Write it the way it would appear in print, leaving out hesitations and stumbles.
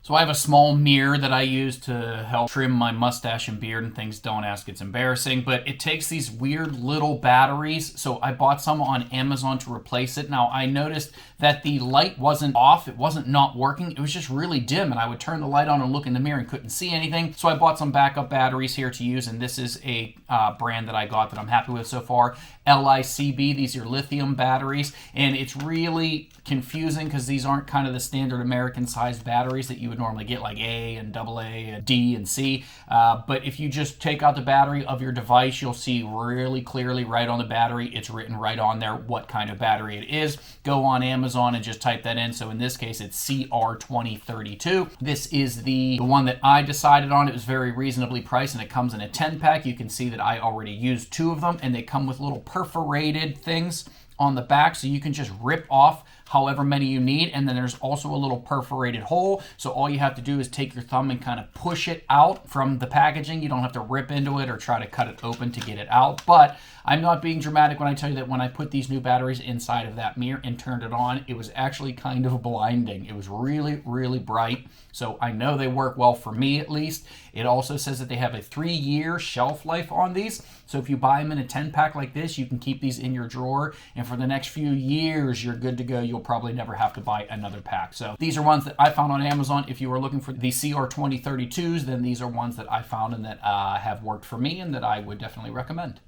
So I have a small mirror that I use to help trim my mustache and beard and things. Don't ask, it's embarrassing. But it takes these weird little batteries. So I bought some on Amazon to replace it. Now I noticed that the light wasn't off. It wasn't not working. It was just really dim. And I would turn the light on and look in the mirror and couldn't see anything. So I bought some backup batteries here to use. And this is a brand that I got that I'm happy with so far. LiCB. These are lithium batteries. And it's really confusing because these aren't kind of the standard American sized batteries that you would normally get, like A and AA and D and C. But if you just take out the battery of your device, you'll see really clearly right on the battery, it's written right on there what kind of battery it is. Go on Amazon and just type that in. So in this case, it's CR2032. This is the one that I decided on. It was very reasonably priced and it comes in a 10-pack. You can see that I already used 2 of them and they come with little perforated things on the back, so you can just rip off however many you need. And then there's also a little perforated hole, so all you have to do is take your thumb and kind of push it out from the packaging. You don't have to rip into it or try to cut it open to get it out. But I'm not being dramatic when I tell you that when I put these new batteries inside of that mirror and turned it on, it was actually kind of blinding. It was really, really bright. So I know they work well for me, at least. It also says that they have a 3-year shelf life on these. So if you buy them in a 10-pack like this, you can keep these in your drawer. And for the next few years, you're good to go. You'll probably never have to buy another pack. So these are ones that I found on Amazon. If you were looking for the CR2032s, then these are ones that I found and that have worked for me and that I would definitely recommend.